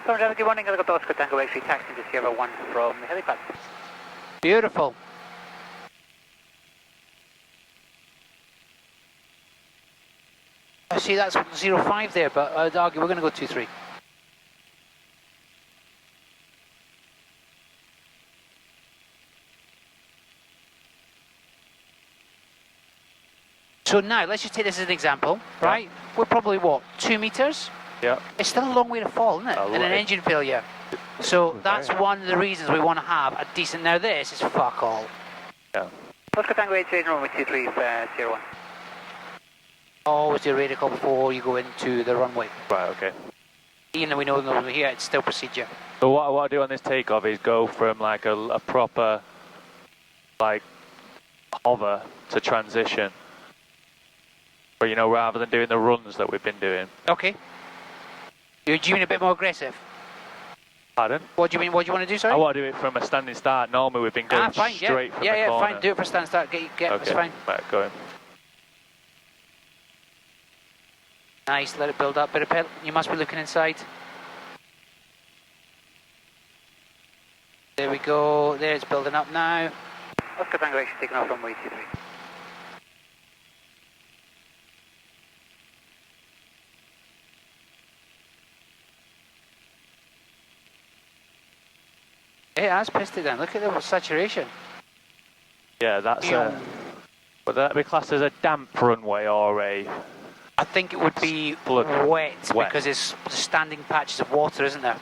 Storm good morning, Helicopter Oscar Tango X-ray taxi to Sierra 1 from the helipad. Beautiful. I see that's 05 there, but I'd argue we're going to go 23. So now, let's just take this as an example, right? Yeah. We're probably, what, 2 meters? Yeah. It's still a long way to fall, isn't it? In an engine failure. So that's one of the reasons we want to have a decent... Now this is fuck all. Yeah. Oscar Tango 8 runway 23 Sierra 1. Always do a radar call before you go into the runway. Right, okay. Even though we know over here, it's still procedure. So what I do on this takeoff is go from like a proper, like, hover to transition. But, you know, rather than doing the runs that we've been doing. Okay. Do you mean a bit more aggressive? Pardon? What do you mean? What do you want to do, sorry? I want to do it from a standing start. Normally we've been going fine, straight from the corner. Yeah, fine. Do it for a standing start. Get okay. It's fine. Right, go in. Nice, let it build up. Bit of pedal. You must be looking inside. There we go. There, it's building up now. Oscar Tango X taking off runway 23. It has pissed it down. Look at the saturation. Yeah, that's would that be classed as a damp runway or a... I think it would be wet because it's standing patches of water, isn't there?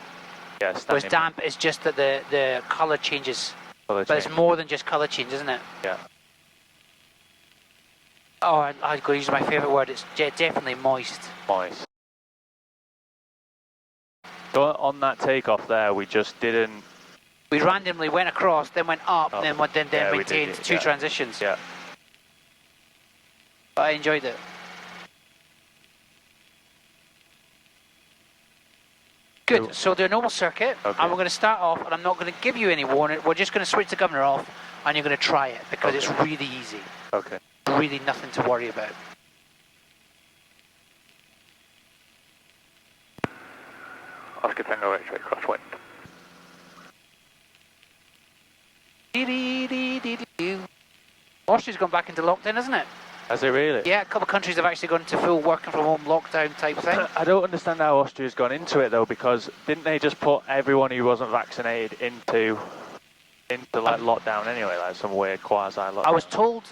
Yeah, whereas damp is just that the colour changes. But it's more than just colour change, isn't it? Yeah. Oh, I'd go use my favourite word. It's definitely moist. Moist. So on that takeoff there, we just didn't... We randomly went across, then went up, and then maintained two transitions. Yeah. But I enjoyed it. Good, so do a normal circuit, and we're going to start off, and I'm not going to give you any warning, we're just going to switch the governor off, and you're going to try it, because it's really easy. Okay. Really nothing to worry about. Oscar Tango X-ray crosswind. Austria's gone back into lockdown, hasn't it? Has it really? Yeah, a couple of countries have actually gone to full working from home lockdown type thing. I don't understand how Austria's gone into it though, because didn't they just put everyone who wasn't vaccinated into like lockdown anyway, like some weird quasi lockdown? I was told,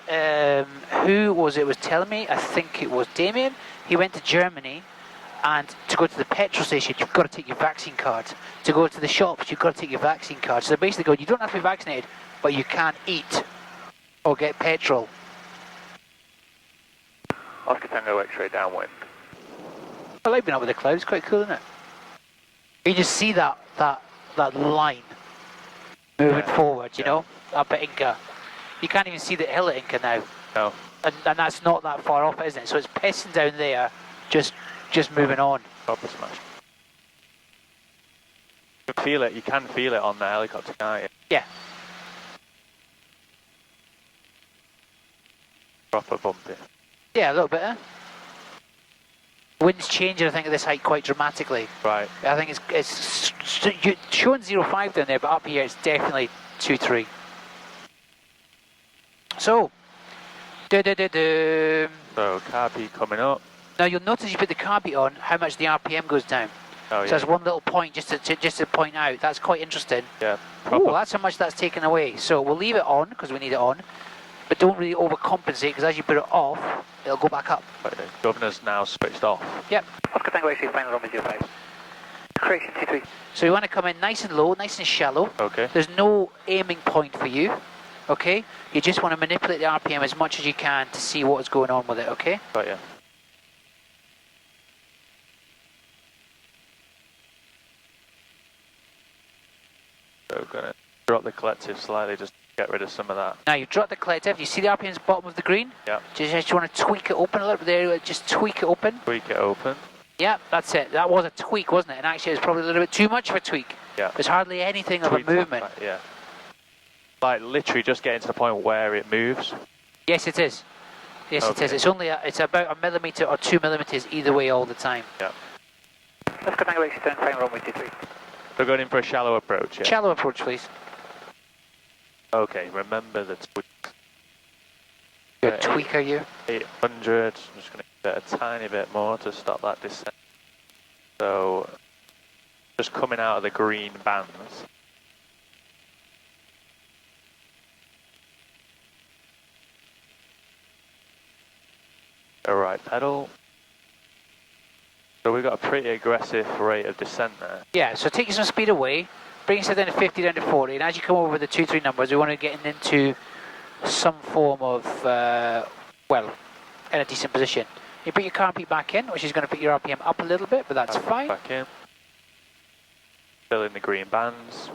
who was it was telling me, I think it was Damien, he went to Germany, and to go to the petrol station, you've got to take your vaccine card. To go to the shops, you've got to take your vaccine card. So they're basically going, you don't have to be vaccinated, but you can't eat or get petrol. Oscar Tango X-ray downwind. I like being up with the clouds, quite cool, isn't it? You just see that line moving forward, you know, up at Inca. You can't even see the hill at Inca now. No. And that's not that far off, isn't it? So it's pissing down there, just moving on. Proper smash. You can feel it. You can feel it on the helicopter, can't you? Yeah. Proper bumpy. Yeah, a little bit, eh? Wind's changing, I think, at this height quite dramatically. Right. I think it's showing 05 down there, but up here it's definitely 23. So, So, carby coming up. now you'll notice you put the carby on, how much the RPM goes down. Oh, so there's one little point just to point out. That's quite interesting. Yeah. Oh, that's how much that's taken away. So we'll leave it on because we need it on, but don't really overcompensate because as you put it off, it'll go back up. Right, the governor's now switched off. Yep. Oscar Tango X-ray final runway 05. Correction T3. So you want to come in nice and low, nice and shallow. Okay. There's no aiming point for you. Okay. You just want to manipulate the RPM as much as you can to see what is going on with it. Okay. Right, yeah. So we're going to drop the collective slightly, just get rid of some of that. Now you've dropped the collective. You see the RPM's bottom of the green? Yeah. Just want to tweak it open a little bit there. Just tweak it open. Tweak it open. Yeah, that's it. That was a tweak, wasn't it? And actually, it was probably a little bit too much of a tweak. Yeah. There's hardly anything of a movement. Yeah. Like literally just getting to the point where it moves. Yes, it is. Yes, it is. It's only it's about a millimetre or 2 millimetres either way all the time. Yeah. Oscar Tango X-ray final runway 23. We're going in for a shallow approach, yeah? Shallow approach, please. Okay, remember the tweak. Good tweaker, you. 800, I'm just going to get a tiny bit more to stop that descent. So, just coming out of the green bands. The right pedal. So we've got a pretty aggressive rate of descent there. Yeah, so take some speed away, bring yourself down to 50, down to 40, and as you come over with the 2-3 numbers, we want to get into some form of, well, in a decent position. You put your car peak back in, which is going to put your RPM up a little bit, but that's fine. Back in. Still in the green bands.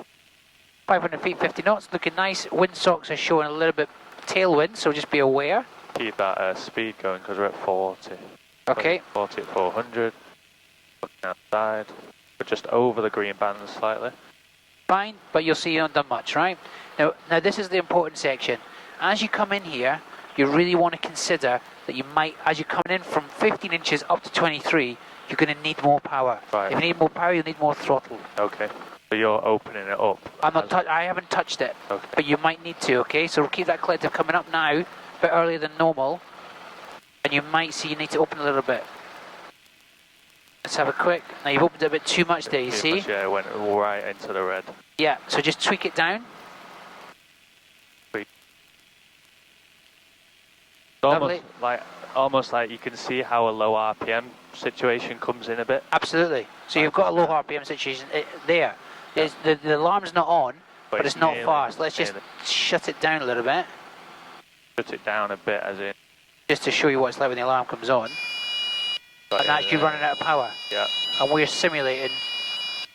500 feet, 50 knots, looking nice. Windsocks are showing a little bit tailwind, so just be aware. Keep that speed going because we're at 40. Okay. 40 at 400. Looking outside. We're just over the green bands slightly. Fine, but you'll see you haven't done much, right? Now this is the important section. As you come in here, you really want to consider that you might, as you're coming in from 15 inches up to 23, you're going to need more power. Right. If you need more power, you'll need more throttle. Okay. So you're opening it up. I haven't touched it, okay. but you might need to, okay? So we'll keep that collective coming up now, a bit earlier than normal, and you might see you need to open a little bit. Let's have a quick, now you've opened it a bit too much there, you see? Much, yeah, it went right into the red. Yeah, so just tweak it down. Almost like you can see how a low RPM situation comes in a bit. Absolutely. So you've got a low RPM situation there. Yeah. The alarm's not on, but it's not fast. Let's just shut it down a little bit. Shut it down a bit, as in. Just to show you what it's like when the alarm comes on. But and that's you running out of power. Yeah. And we're simulating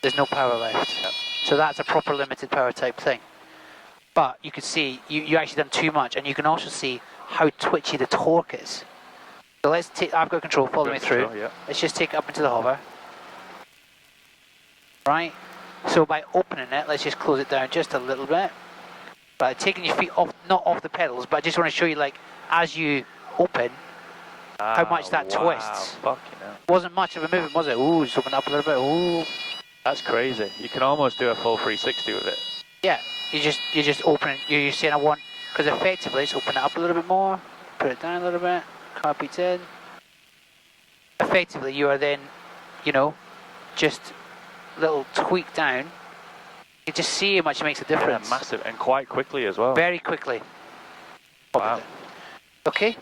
there's no power left. Yeah. So that's a proper limited power type thing. But you can see you actually done too much, and you can also see how twitchy the torque is. So let's take, I've got control, follow me through. Yeah. Let's just take it up into the hover. Right? So by opening it, let's just close it down just a little bit. By taking your feet off, not off the pedals, but I just want to show you, like, as you open, how much that twists. Fucking hell. Wasn't much of a movement, was it? Ooh, just open up a little bit. Ooh. That's crazy. You can almost do a full 360 with it. Yeah, you're just opening, you're saying I want, because effectively, let's open it up a little bit more, put it down a little bit, car beats in. Effectively, you are then, you know, just a little tweak down. You just see how much it makes a difference. Yeah, massive, and quite quickly as well. Very quickly. Wow. Okay,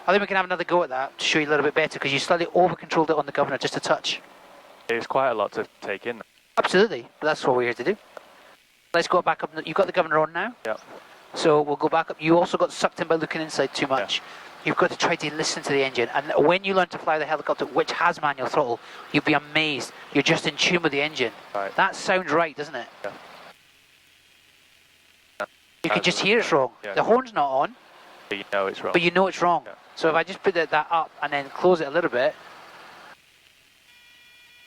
I think we can have another go at that to show you a little bit better, because you slightly over-controlled it on the governor, just a touch. It's quite a lot to take in. Absolutely, but that's what we're here to do. Let's go back up. You've got the governor on now. Yeah. So we'll go back up. You also got sucked in by looking inside too much. Yeah. You've got to try to listen to the engine. And when you learn to fly the helicopter, which has manual throttle, you'll be amazed. You're just in tune with the engine. Right. That sounds right, doesn't it? Yeah. You can just hear it's wrong. Yeah. The horn's not on. But you know it's wrong. But you know it's wrong. Yeah. So if I just put that up and then close it a little bit,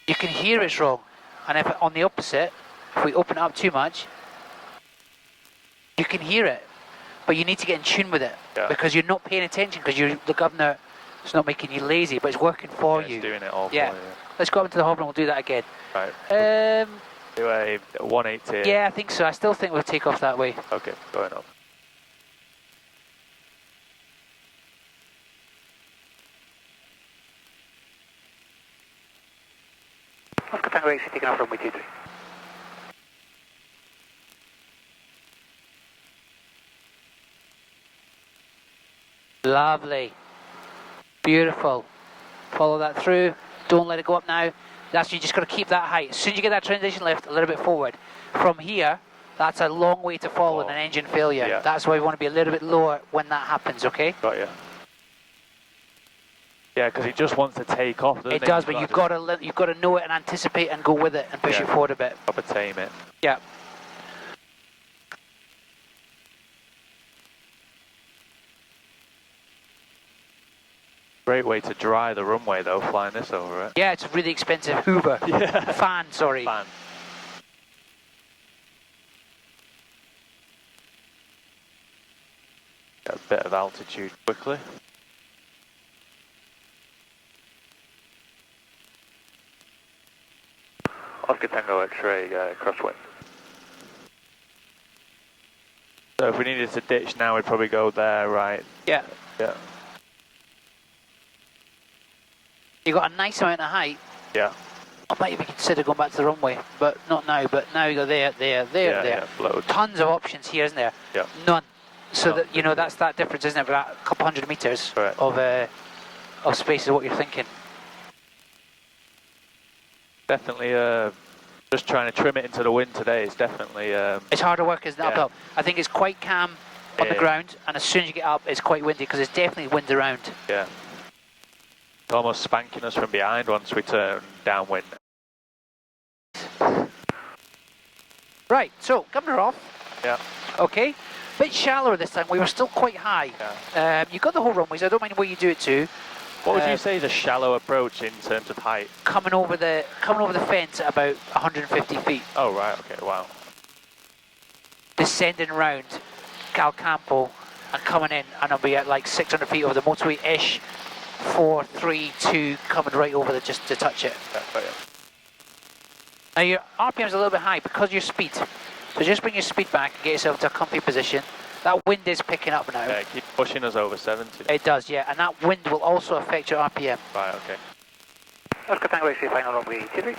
you can hear it's wrong. And if on the opposite, if we open it up too much, you can hear it, but you need to get in tune with it, because you're not paying attention, because the governor is not making you lazy, but it's working for you. It's doing it all for you. Let's go up into the hover and we'll do that again. Right. Do a 180. Yeah, I think so. I still think we'll take off that way. Okay, going up. Oscar Tango 8, taking off runway 23. Lovely. Beautiful. Follow that through. Don't let it go up now. That's, you just got to keep that height. As soon as you get that transition lift a little bit forward, from here, that's a long way to fall in an engine failure. Yeah. That's why we want to be a little bit lower when that happens, okay? Got you. Yeah, because it just wants to take off, doesn't it? It does, but you've got to know it and anticipate and go with it and push it forward a bit. Proper tame it. Yeah. Great way to dry the runway though, flying this over it. Yeah, it's a really expensive Hoover. Yeah. Fan, sorry. Fan. Get a bit of altitude quickly. Oscar Tango X-ray, crosswind. So if we needed to ditch now, we'd probably go there, right? Yeah. Yeah. You got a nice amount of height. Yeah. I might even consider going back to the runway, but not now. But now you go there, there. Yeah, loads. Tons of options here, isn't there? Yeah. None. So No, that you know that's that difference, isn't it? For that couple 100 meters Correct. of space is what you're thinking. Definitely. Just trying to trim it into the wind today is definitely. It's harder work, isn't it? Yeah. Uphill. I think it's quite calm on the ground, and as soon as you get up, it's quite windy because it's definitely wind around. Yeah. It's almost spanking us from behind once we turn downwind. Right. So governor off. Yeah. Okay. Bit shallower this time. We were still quite high. Yeah. You've got the whole runways. I don't mind where you do it to. What would you say is a shallow approach in terms of height? Coming over the fence at about 150 feet. Oh right. Okay. Wow. Descending around Calcampo and coming in, and I'll be at like 600 feet over the motorway-ish. 4, 3, 2, coming right over the just to touch it. Yeah, got you. Now your RPM's a little bit high because of your speed. So just bring your speed back and get yourself to a comfy position. That wind is picking up now. Yeah, keep pushing us over 70. It does, yeah, and that wind will also affect your RPM. Right, okay. Oscar Tango X-ray, final runway 23.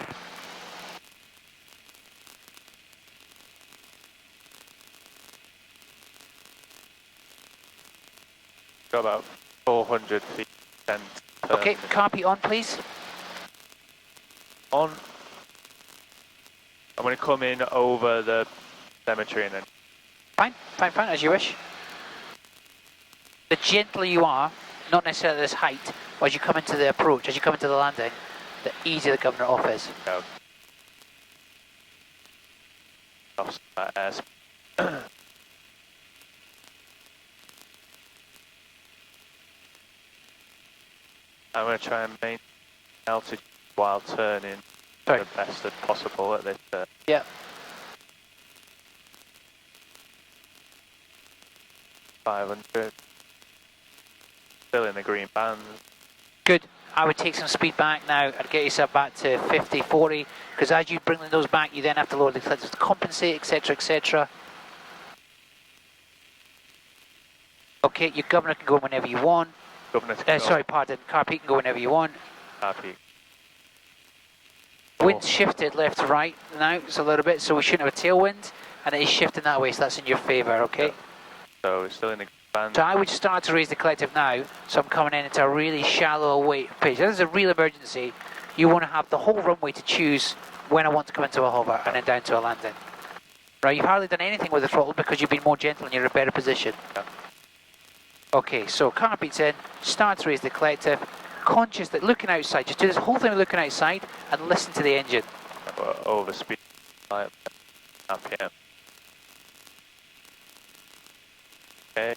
Got about 400 feet. Okay, copy on, please. On. I'm going to come in over the cemetery and then. Fine, fine, fine, as you wish. The gentler you are, not necessarily this height, but as you come into the approach, as you come into the landing, the easier the governor off is. Go. Off that airspeed. I'm going to try and maintain altitude while turning the best as possible at this. Yeah. 500. Still in the green band. Good. I would take some speed back now and get yourself back to 50, 40, because as you bring those back, you then have to lower the accelerators to compensate, etc., etc. Okay, your governor can go whenever you want. Governor can go. Sorry, pardon. Carpeet can go whenever you want. Happy. Wind's shifted left to right now, it's a little bit, so we shouldn't have a tailwind, and it is shifting that way, so that's in your favour, okay? Yeah. So it's still in the band. So I would start to raise the collective now, so I'm coming in into a really shallow weight pitch. This is a real emergency. You want to have the whole runway to choose when I want to come into a hover and then down to a landing. Right, you've hardly done anything with the throttle because you've been more gentle and you're in a better position. Yeah. Okay, so car beats in, start to raise the collective, conscious that looking outside, just do this whole thing looking outside and listen to the engine. Over speed. RPM. Okay.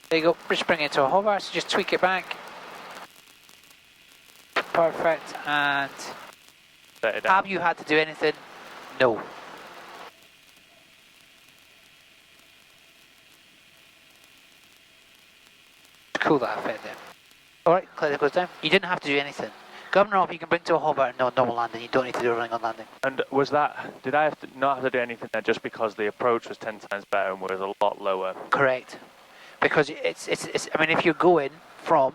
There you go, just bring it to a hover, so just tweak it back. Perfect, and Set it down. have you had to do anything? No. Cool that effect there. Alright, collective goes down. You didn't have to do anything. Governor off, you can bring to a hover and no normal landing. You don't need to do a running on landing. And was that, did I have to not have to do anything there just because the approach was 10 times better and was a lot lower? Correct. Because it's I mean, if you're going from,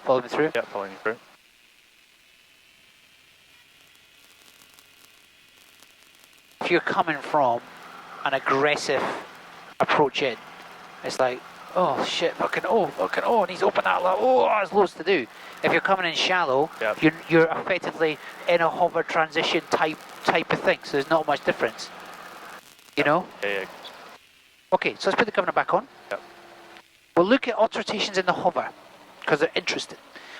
follow me through. Yeah, following you through. If you're coming from an aggressive approach in, it's like, oh shit, fucking, and he's opened that, like, oh, there's loads to do. If you're coming in shallow, Yep. you're effectively in a hover transition type of thing, so there's not much difference. You know? Yeah. Okay, so let's put the governor back on. Yep. We'll look at autorotations in the hover, because they're interesting.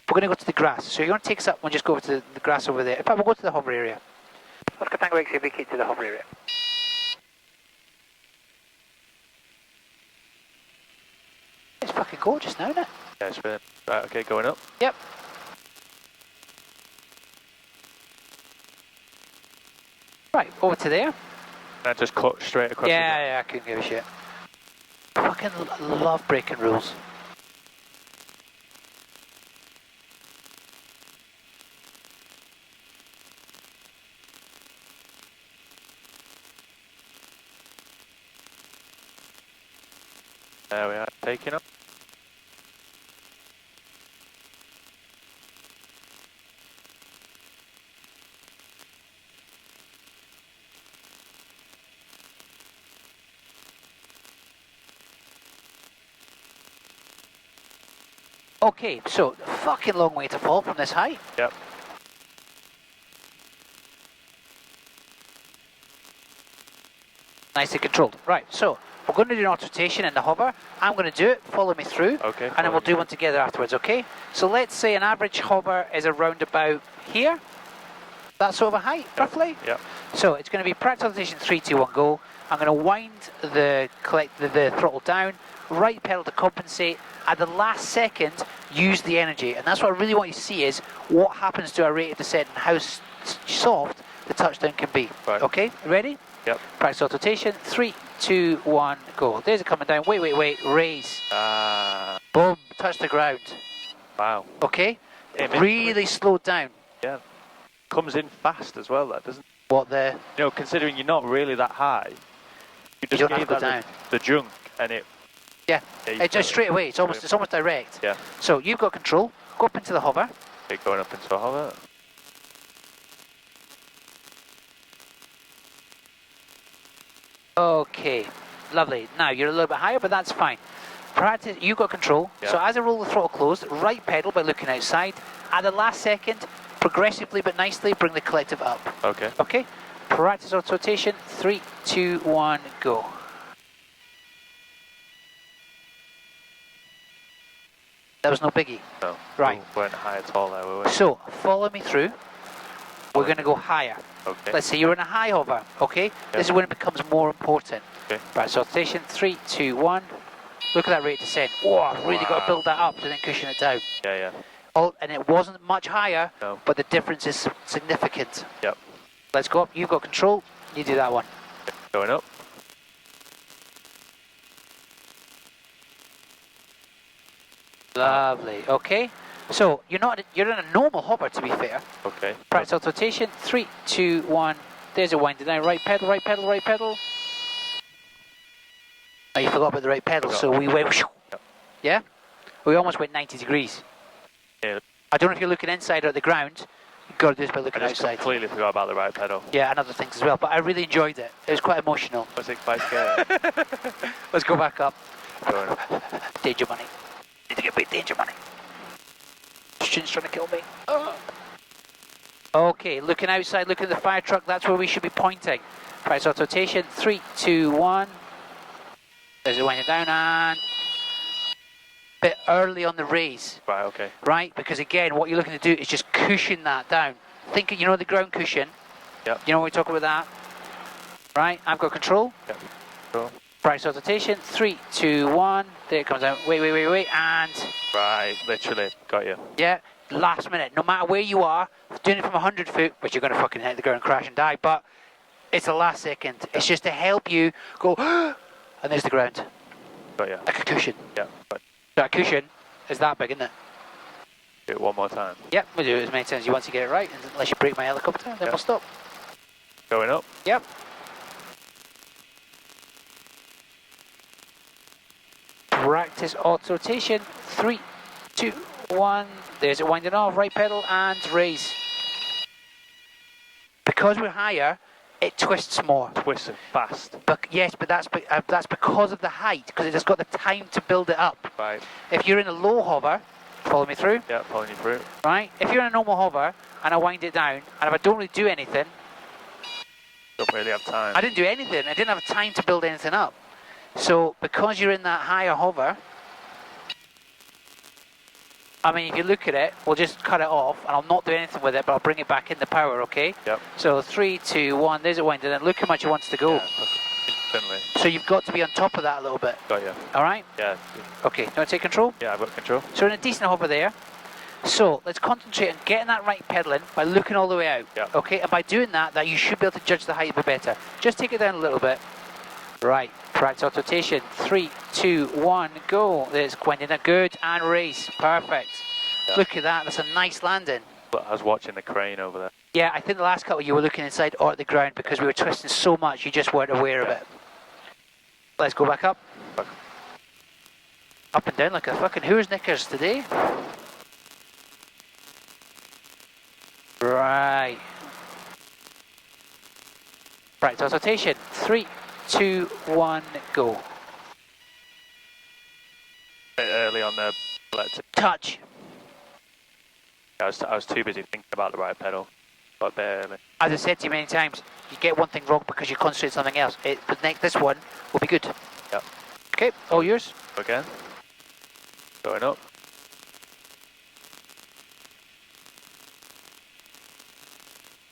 We're going to go to the grass, so you're going to take us up and just go over to the grass over there. In fact, we'll go to the hover area. Oscar Tango X-ray, vacate to the hover area. It's fucking gorgeous now, isn't it? Yeah, it's been, right, okay, going up. Yep. Right, over to there. And I just cut straight across. Yeah, I couldn't give a shit. Fucking fucking love breaking rules. There we are, taking up. Okay, so fucking long way to fall from this height. Yep. Nicely controlled. Right, so we're going to do an autorotation in the hover. I'm going to do it, follow me through, Okay. and then we'll do one together afterwards, okay? So let's say an average hover is around about here. That sort of a height, roughly? Yep. So it's going to be practice autorotation 3, 2, 1, go. I'm going to wind the throttle down, right pedal to compensate. At the last second, use the energy. And that's what I really want you to see is what happens to our rate of descent and how soft the touchdown can be. Right. Okay, ready? Yep. Practice autorotation, 3, 2, 1, go. There's it coming down. Wait, raise. Boom, touch the ground. Wow. Okay? It Really slowed down. Yeah. Comes in fast as well, that doesn't. What the? You know, considering you're not really that high, you just don't have gave to go that down. the junk, and it. Yeah, you it's just straight away. It's almost direct. Yeah. So you've got control. Go up into the hover. Okay, going up into a hover. Okay, lovely. Now you're a little bit higher, but that's fine. Practice. You've got control. Yeah. So as I roll the throttle closed, right pedal by looking outside. At the last second, progressively but nicely bring the collective up. Okay. Okay. Practice autorotation. 3, 2, 1, go. That was no biggie. No. Right. We weren't high at all there, were we? So follow me through. We're going to go higher. Okay. Let's say you're in a high hover. Okay. Yeah. This is when it becomes more important. Okay. Right. So autorotation. 3, 2, 1. Look at that rate of descent. Oh, I've really got to build that up to then cushion it down. Yeah, yeah. Oh, and it wasn't much higher, No. but the difference is significant. Yep. Let's go up. You've got control. You do that one. Going up. Lovely. Okay. So you're in a normal hover, to be fair. Okay. Practice autorotation. 3, 2, 1. There's a winding down. Right pedal. Right pedal. Right pedal. Oh, you forgot about the right pedal, so we went. Yep. Yeah. We almost went 90 degrees. Yeah. I don't know if you're looking inside or at the ground. You've got to do this by looking I just outside. completely forgot about the right pedal. Yeah, and other things as well. But I really enjoyed it. It was quite emotional. Was it quite scary? Let's go back up. Going up. Danger money. Need to get paid danger money. Student's trying to kill me. Okay, looking outside, looking at the fire truck. That's where we should be pointing. Practice autorotation. 3, 2, 1. There's it winding down and bit early on the raise. Right, okay. Right, because again, what you're looking to do is just cushion that down. Think, you know, the ground cushion. Yep. You know when we talk about that. Right, I've got control. Yep. Cool. Practice autorotation. 3, 2, 1. There it comes down. Wait, and Right, literally, got you. yeah, last minute. No matter where you are, doing it from 100 foot, which you're going to fucking hit the ground and crash and die, but it's the last second. It's just to help you go, and there's the ground. Got you. Like a cushion. Yeah. Right. That cushion is that big, isn't it? Do it one more time. Yep, we'll do it as many times as you want to get it right, unless you break my helicopter, then Yep. we'll stop. Going up. Yep. Practice autorotation. 3, 2, 1. There's it winding off. Right pedal and raise. Because we're higher, it twists more. Twisting fast. But yes, but that's because of the height, because it has got the time to build it up. Right. If you're in a low hover, follow me through. Yeah, following you through. Right. If you're in a normal hover and I wind it down, and if I don't really do anything, Don't really have time. I didn't do anything. I didn't have time to build anything up. So because you're in that higher hover, I mean, if you look at it, we'll just cut it off, and I'll not do anything with it, but I'll bring it back in the power, okay? Yep. So 3, 2, 1, there's it winding, and look how much it wants to go. Yeah, instantly. So you've got to be on top of that a little bit, Got you. all right? Yeah. Okay, do you want to take control? Yeah, I've got control. So we're in a decent hover there. So let's concentrate on getting that right pedal in by looking all the way out, Yeah. okay? And by doing that, you should be able to judge the height a bit better. Just take it down a little bit. Right, practice autorotation. 3, 2, 1, go. There's Gwendolyn, good, and race, perfect. Yeah. Look at that, that's a nice landing. But I was watching the crane over there. Yeah, I think the last couple you were looking inside or at the ground because we were twisting so much you just weren't aware of it. Let's go back up. Up and down like a fucking Who's Knickers today. Right. Practice rotation. 3, 2, 1, go. A bit early on the electric. Touch. I was too busy thinking about the right pedal. Got a bit early. As I said to you many times, you get one thing wrong because you concentrate on something else. But this one will be good. Yep. Okay, all yours. Again. Going up.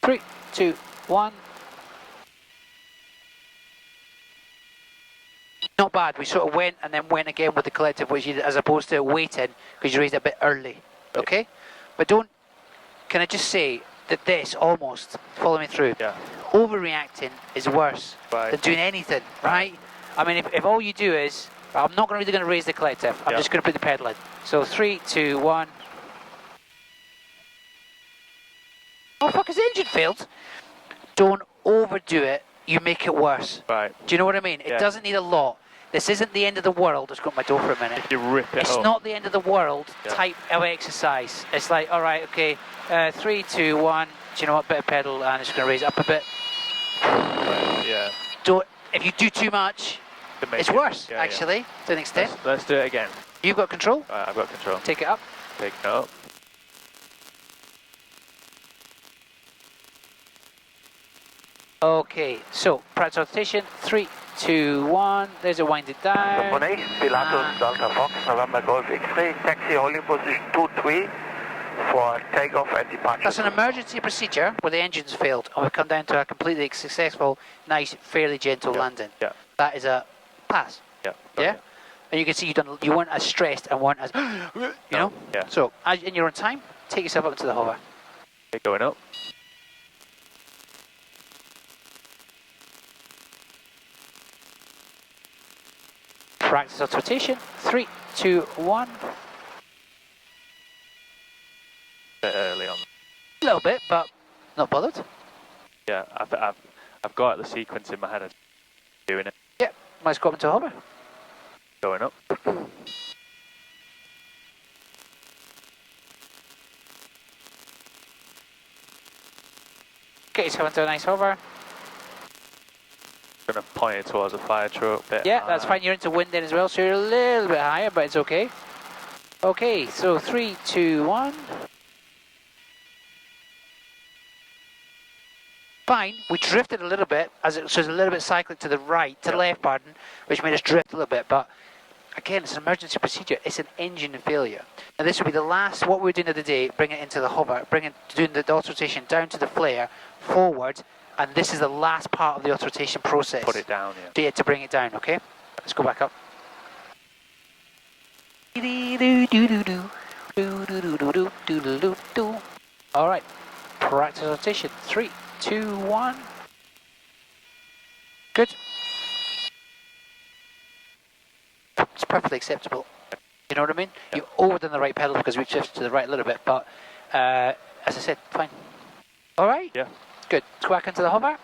Three, 2, 1. Not bad. We sort of went and then went again with the collective, which you, as opposed to waiting because you raised it a bit early. Okay, but don't. Can I just say that this almost follow me through? Yeah. Overreacting is worse Right. than doing anything, right? I mean, if all you do is, I'm not really going to raise the collective. I'm just going to put the pedal in. So 3, 2, 1. Oh fuck! His engine failed. Don't overdo it. You make it worse. Right. Do you know what I mean? It doesn't need a lot. This isn't the end of the world. Just got my door for a minute. If you rip it It's up. not the end of the world type of exercise. It's like, all right, okay, 3, 2, 1. Do you know what? Bit of pedal, and it's going to raise it up a bit. Right, yeah. Don't. If you do too much, To make it's it- worse. yeah, Actually, to an extent. Let's do it again. You've got control. Right, I've got control. Take it up. Take it up. Okay. So practice rotation. 3, 2, 1. There's a wind it down. Information, Pilatus, Delta Fox, November Golf X-ray, taxi holding position 2-3 for takeoff and departure. That's an emergency procedure where the engine's failed and we've come down to a completely successful, nice, fairly gentle landing. Yeah. That is a pass. Yeah. Yeah? And you can see you weren't as stressed and weren't as, you know? Yeah. So, and you're on time, take yourself up into the hover. Okay, going up. Practice of rotation. 3, 2, 1. Bit early on. A little bit, but not bothered. Yeah, I've got the sequence in my head of doing it. Yep, let's go up into hover. Going up. Get yourself into a nice hover. Gonna point it towards a fire truck. Bit Yeah, that's higher. fine. You're into wind then as well, so you're a little bit higher, but it's okay. Okay, so 3, 2, 1. Fine. We drifted a little bit, so it's a little bit cyclic to the right, to the left, pardon, which made us drift a little bit. But again, it's an emergency procedure. It's an engine failure. Now this will be the last. What we're doing of the day, bring it into the hover, doing the auto rotation down to the flare, forward, and this is the last part of the auto rotation process. Put it down, yeah. To bring it down, okay? Let's go back up. All right, practice rotation. 3, 2, 1. Good. It's perfectly acceptable. You know what I mean? Yeah. You overdone the right pedal because we shifted to the right a little bit, but as I said, fine. All right. Yeah. Good. Let's go back into the hover,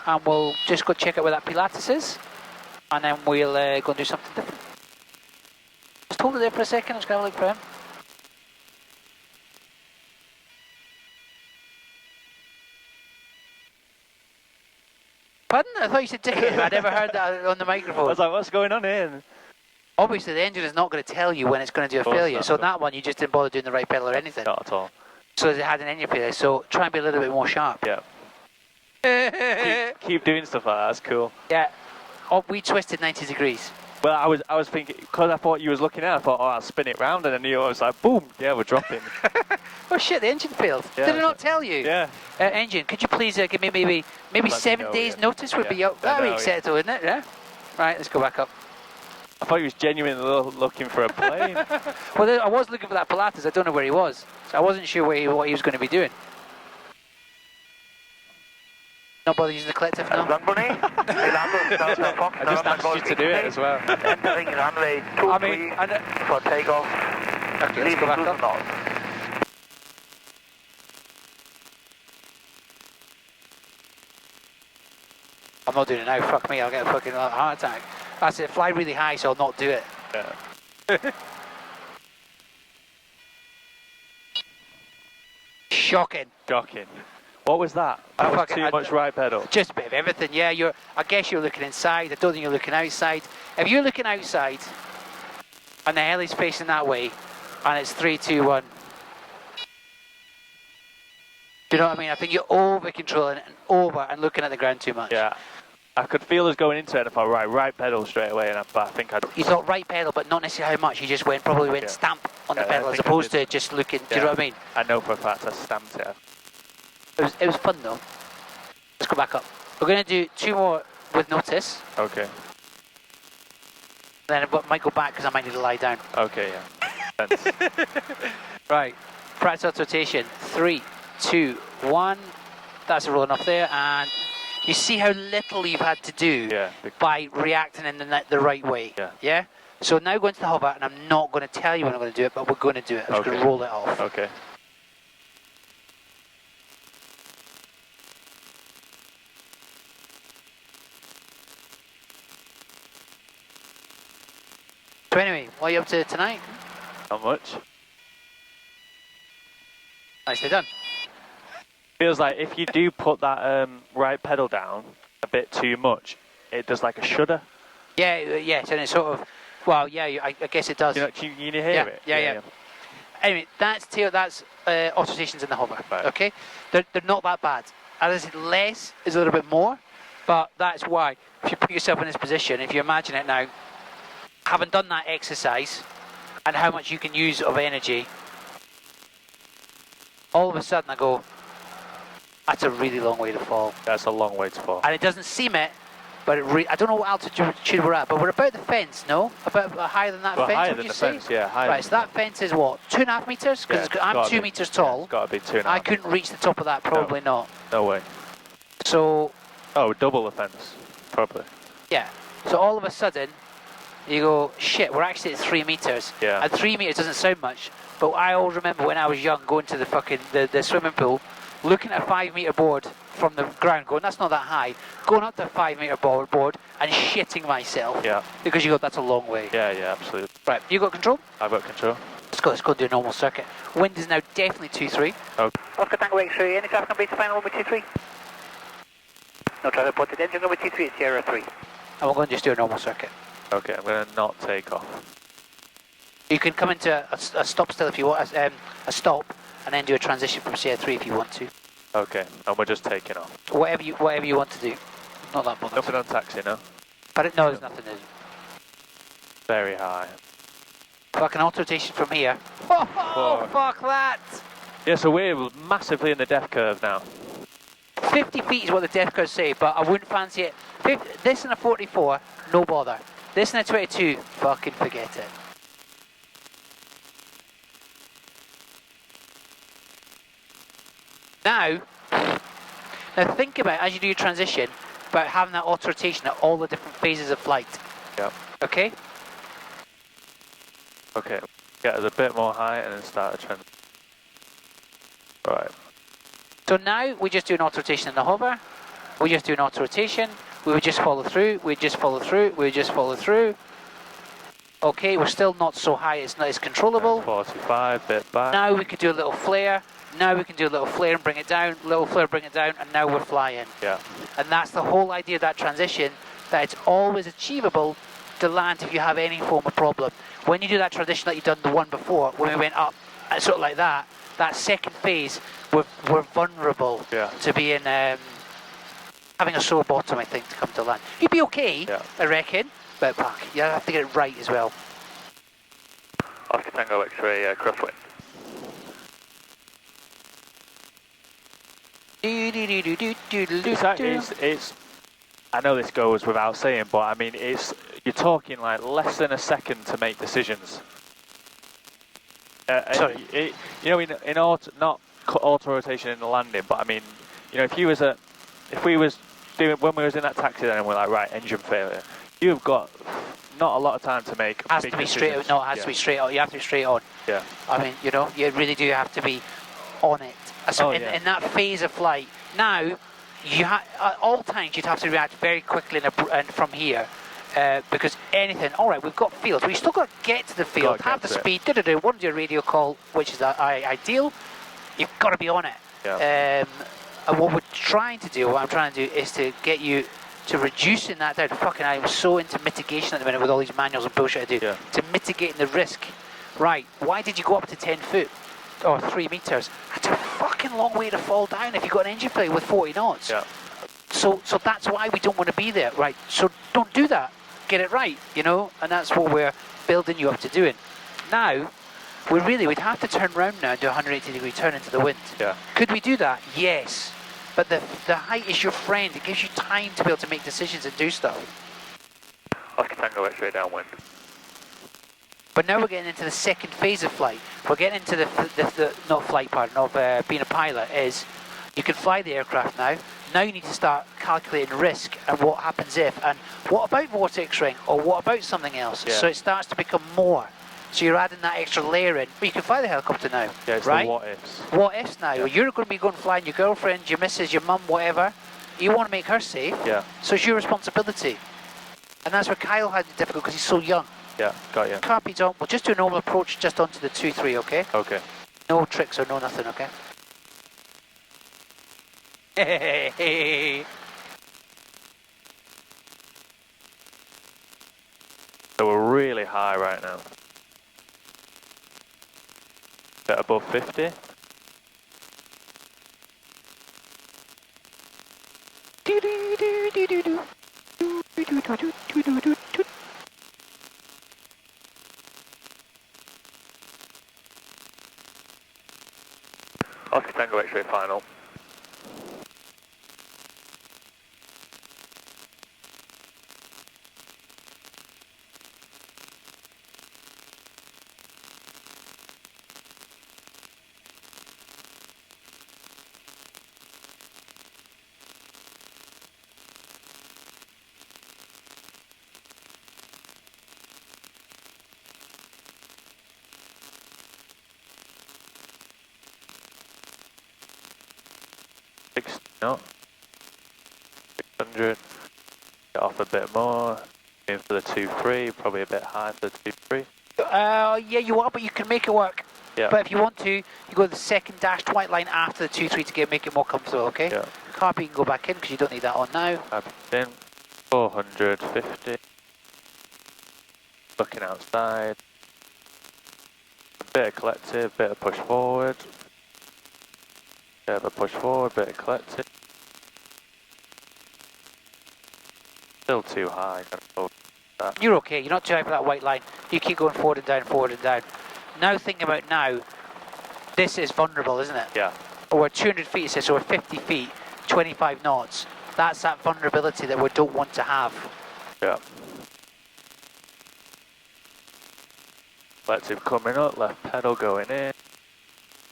and we'll just go check out where that Pilatus is, and then we'll go and do something different. Just hold it there for a second. I'm just going to have a look for him. Pardon? I thought you said ticket. I never heard that on the I microphone. was like, what's going on here? Obviously, the engine is not going to tell you when it's going to do a Of course failure. not. So on that one, you just didn't bother doing the right pedal or anything. Not at all. So it had an engine failure. So try and be a little bit more sharp. Yeah. Keep doing stuff like that. That's cool. Yeah. Oh, we twisted 90 degrees. Well, I was thinking, because I thought you was looking at it, I thought, oh, I'll spin it round, and then you was like, boom, yeah, we're dropping. Oh shit, the engine failed. Yeah. Did it not tell you? Yeah. Engine, could you please give me maybe me 7 know, days yeah. notice would Yeah. be up. That would I be know, acceptable, wouldn't it? Yeah. Right, let's go back up. I thought he was genuinely looking for a plane. Well, I was looking for that Pilatus. I don't know where he was, so I wasn't sure what he was going to be doing. Not bother using the collective now? Bunny, Milano, Delta Fox, I just November asked you Golf to do it X-ray, as well. entering runway 23 I mean, for takeoff, Okay, let's leaving go back to the up. north. I'm not doing it now, fuck me, I'll get a fucking heart attack. That's it, fly really high so I'll not do it. Yeah. Shocking. Shocking. What was that? That was too much right pedal. Just a bit of everything, yeah. I guess you're looking inside, I don't think you're looking outside. If you're looking outside, and the heli's facing that way, and it's 3, 2, 1. Do you know what I mean? I think you're over controlling it and looking at the ground too much. Yeah. I could feel us going into it and I thought, right pedal straight away, but I think I'd... You thought right pedal, but not necessarily how much. You just probably went stamp on the pedal as opposed to just looking. Do you know what I mean? I know for a fact I stamped it. It was fun though. Let's go back up. We're going to do 2 more with notice. Okay. Then I might go back because I might need to lie down. Okay, yeah. Thanks. Right. Practice autorotation. 3, 2, 1. That's rolling off there, and you see how little you've had to do by reacting in the right way. Yeah. Yeah? So now go into the hover, and I'm not going to tell you when I'm going to do it, but we're going to do it. I'm just going to roll it off. Okay. So anyway, what are you up to tonight? Not much. Nicely done. Feels like if you do put that right pedal down a bit too much, it does like a shudder. Yeah, yes, and it's sort of, well, yeah, I guess it does. You know, can you hear it? Yeah. Anyway, that's autorotations in the hover. Right. Okay, they're not that bad. As I said, less is a little bit more, but that's why if you put yourself in this position, if you imagine it now, having done that exercise and how much you can use of energy, all of a sudden I go, that's a really long way to fall. That's a long way to fall. And it doesn't seem it, but I don't know what altitude we're at, but we're about the fence, no? About higher than that fence, higher would than you the say? fence, yeah. Higher Right, so that fence is what, 2.5 metres? Because I'm 2 metres tall. It's got to be 2.5. I couldn't reach the top of that, probably not. No way. So... Oh, double the fence, probably. Yeah. So all of a sudden, you go, shit, we're actually at 3 metres. Yeah. And 3 metres doesn't sound much, but I always remember when I was young going to the fucking, the swimming pool, looking at a 5 metre board from the ground, going, that's not that high, going up to a 5 metre board and shitting myself. Yeah. Because you go, that's a long way. Yeah, absolutely. Right, you got control? I've got control. Let's go do a normal circuit. Wind is now definitely 2-3. Okay. Oscar Tango X-ray, any traffic on base final number 23? No traffic reported, engine number 23 at Sierra 3. And we're going to just do a normal circuit. Okay, I'm going to not take off. You can come into a stop still if you want, a stop, and then do a transition from Sierra 3 if you want to. Okay, and we're just taking off. Whatever you want to do. Not that bothered. Nothing on taxi, no? But no, there's nothing. Very high. Fucking autorotation from here. Oh, fuck that! Yeah, so we're massively in the depth curve now. 50 feet is what the depth curves say, but I wouldn't fancy it. This in a 44, no bother. This in a 22, fucking forget it. Now think about, as you do your transition, about having that autorotation at all the different phases of flight. Yep. Okay? Okay, get us a bit more height and then start a trend. Right. So now we just do an autorotation in the hover. We just do an autorotation. We would just follow through. We just follow through. We just follow through. Okay, we're still not so high. It's not as controllable. 45, bit back. Now we could do a little flare. Now we can do a little flare and bring it down. Little flare, bring it down, and now we're flying. Yeah. And that's the whole idea of that transition. That it's always achievable to land if you have any form of problem. When you do that transition like you've done the one before, when we went up, sort of like that second phase, we're vulnerable to being having a sore bottom, I think, to come to land. You'd be okay, I reckon, but fuck, you have to get it right as well. Oscar Tango X-ray, crosswind. It's I know this goes without saying, but I mean, you're talking like less than a second to make decisions. Sorry. Not auto rotation in the landing, but I mean, if you was at if we was doing, when we was in that taxi then and we're like, right, engine failure, you've got not a lot of time to make Has big to be decisions. straight. No, it has to be straight on. You have to be straight on. Yeah. I mean, you know, you really do have to be on it. So in that phase of flight, now you at all times you'd have to react very quickly and from here. Because anything, all right, we've got fields, but you still got to get to the field, have the speed, want to do a radio call, which is ideal. You've got to be on it. Yeah. And what I'm trying to do is to get you to reducing that down. Fucking, I'm so into mitigation at the minute with all these manuals and bullshit I do. Yeah. To mitigating the risk. Right, why did you go up to 10 foot or 3 meters? That's a fucking long way to fall down if you've got an engine failure with 40 knots. Yeah. So that's why we don't want to be there, right? So don't do that. Get it right, you know, and that's what we're building you up to doing. Now, we'd have to turn around now and do a 180-degree turn into the wind. Yeah. Could we do that? Yes. But the height is your friend. It gives you time to be able to make decisions and do stuff. Oscar Tango X-ray downwind. But now we're getting into the second phase of flight. We're getting into the not flight part, of being a pilot, is you can fly the aircraft now. Now you need to start calculating risk and what happens if, and what about vortex ring, or what about something else? Yeah. So it starts to become more. So you're adding that extra layer in. But you can fly the helicopter now, Yeah, it's right? the what ifs. What ifs now? Yeah. You're going to be going flying your girlfriend, your missus, your mum, whatever. You want to make her safe. Yeah. So it's your responsibility. And that's where Kyle had it difficult because he's so young. Yeah, got you. Can't be done. We'll just do a normal approach just onto the 2-3, okay? Okay. No tricks or no nothing, okay? So we're really high right now. Bit above 50. Oscar Tango X-ray final. No. 600. Get off a bit more. Aim for the 2-3. Probably a bit high for the 2-3. Yeah, you are, but you can make it work. Yeah. But if you want to, you go to the second dashed white line after the 2-3 to make it more comfortable, okay? Yeah. Carpet, you can go back in because you don't need that on now. Carpet in. 450. Looking outside. A bit of collective, bit of push forward. Bit of a push forward, bit of collective. Still too high. You're okay, you're not too high for that white line. You keep going forward and down, forward and down. Now thinking about now, this is vulnerable, isn't it? Yeah. We're 200 feet, so we're 50 feet, 25 knots. That's that vulnerability that we don't want to have. Yeah. Collective coming up, left pedal going in.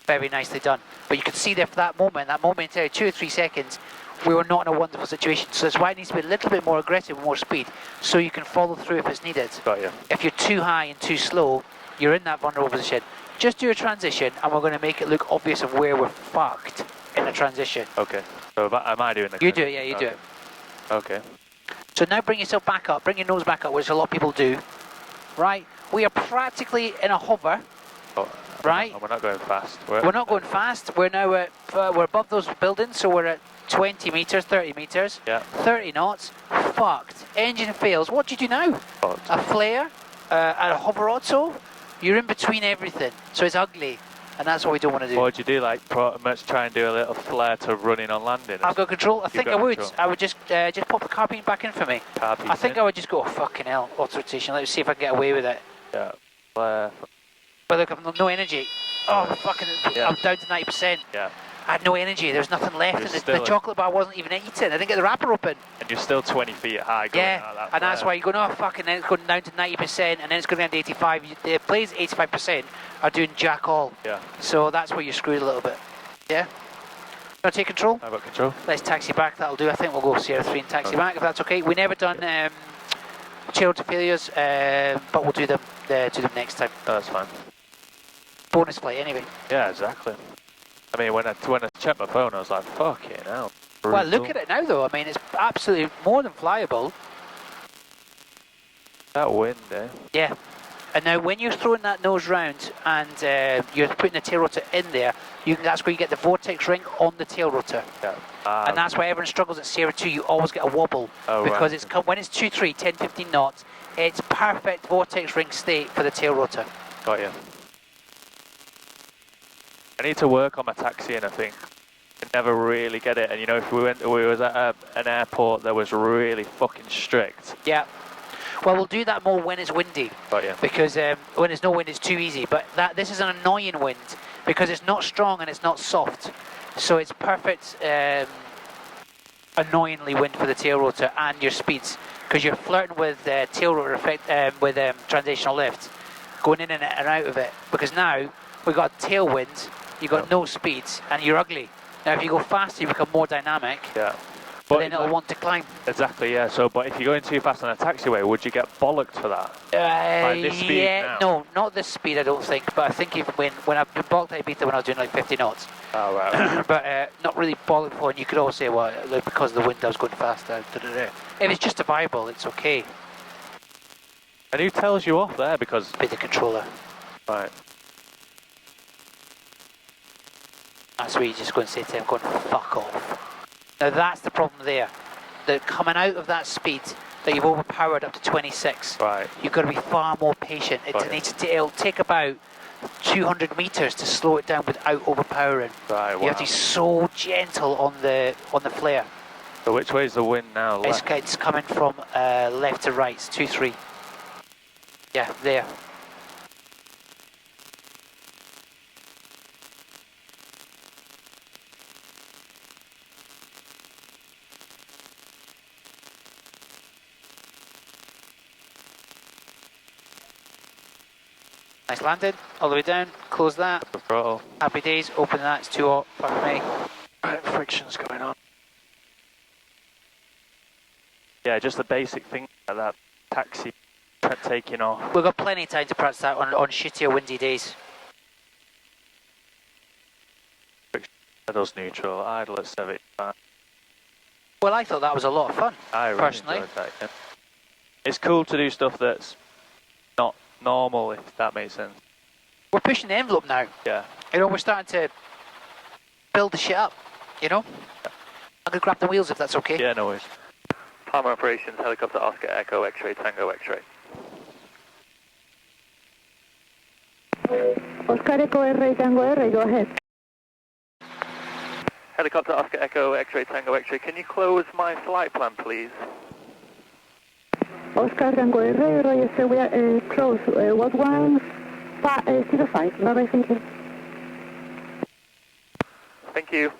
Very nicely done. But you can see there for that momentary 2 or 3 seconds, we were not in a wonderful situation. So that's why it needs to be a little bit more aggressive, more speed, so you can follow through if it's needed. Got you. If you're too high and too slow, you're in that vulnerable position. Just do a transition, and we're going to make it look obvious of where we're fucked in a transition. Okay. So am I doing the... You do it, yeah, you do it. Okay. So now bring yourself back up, bring your nose back up, which a lot of people do. Right? We are practically in a hover. Oh, right? And we're not going fast. We're not going fast. We're now at, we're above those buildings, so we're at 20 meters, 30 meters. Yeah. 30 knots. Fucked. Engine fails. What do you do now? Fucked. A flare? A hover auto? You're in between everything. So it's ugly. And that's what we don't want to do. What would you do? Like, much try and do a little flare to running on landing? I've got control. I think I would. Control. I would just pop the carbine back in for me. Carbine I think in. I would just go, oh, fucking hell, auto rotation. Let's see if I can get away with it. Yeah. Flare. But look, I've no energy. Oh, fucking, Yeah. I'm down to 90%. Yeah. I had no energy. There's nothing left. You're And the still in. chocolate bar wasn't even eaten. I didn't get the wrapper open. And you're still 20 feet high going Yeah, out that and that's flare. why you're going, oh, fuck, and then it's going down to 90%, and then it's going down to 85. The planes 85% are doing jack all. Yeah. So that's where you're screwed a little bit. Yeah? Want to take control? I've got control. Let's taxi back, that'll do. I think we'll go Sierra 3 and taxi back if that's okay. We never done tail to failures, but we'll do them next time. Oh, that's fine. Bonus flight anyway. Yeah, exactly. I mean, when I checked my phone, I was like, fucking hell. Brutal. Well, look at it now though. I mean, it's absolutely more than flyable. That wind, eh? Yeah. And now when you're throwing that nose round and you're putting the tail rotor in there, that's where you get the vortex ring on the tail rotor. Yeah. And that's why everyone struggles at Sierra 2, you always get a wobble. Oh, because right. when it's 2-3, 10, 15 knots, it's perfect vortex ring state for the tail rotor. Got you. I need to work on my taxiing, I think. I never really get it. And you know, if we was at an airport that was really fucking strict. Yeah. Well, we'll do that more when it's windy. Got you. Because when there's no wind, it's too easy. But this is an annoying wind because it's not strong and it's not soft. So it's perfect, annoyingly wind for the tail rotor and your speeds. Because you're flirting with tail rotor effect, with transitional lift, going in and out of it. Because now we've got tailwind, you've got no speeds, and you're ugly. Now, if you go faster, you become more dynamic. Yeah. But then it'll want to climb. Exactly, yeah. So, but if you're going too fast on a taxiway, would you get bollocked for that? Like this speed yeah, now? no, not this speed, I don't think. But I think even when I've been balked at Ibiza when I was doing like 50 knots. Oh, right. But not really bollocked for, and you could always say, well, because of the wind I was going faster. If it's justifiable, it's okay. And who tells you off there? Because... Be the controller. Right. That's where you just go and say to them, going, fuck off. Now that's the problem there. That coming out of that speed that you've overpowered up to 26, Right. you've got to be far more patient. It'll take about 200 meters to slow it down without overpowering. Right, wow. You have to be so gentle on the flare. So which way is the wind now? Left? It's coming from left to right, it's 2-3. Yeah, there. Nice landing, all the way down, close that. The throttle. Happy days, open that, it's too hot, fuck me. Right, friction's going on. Yeah, just the basic thing like that taxi taking off. We've got plenty of time to practice that on shittier windy days. Pedals neutral, idle at 75. Well, I thought that was a lot of fun, I really personally. enjoyed that, yeah. It's cool to do stuff that's not normal, if that makes sense. We're pushing the envelope now. Yeah. You know, we're starting to build the shit up, you know? I'm going to grab the wheels if that's okay. Yeah, no worries. Palmer Operations, Helicopter Oscar Echo X-Ray Tango X-Ray. Oscar Echo R, Tango R, go ahead. Helicopter Oscar Echo X-Ray Tango X-Ray, can you close my flight plan, please? Oscar Tango R, Roger, we are close. What 105? Bye-bye, thank you. Thank you.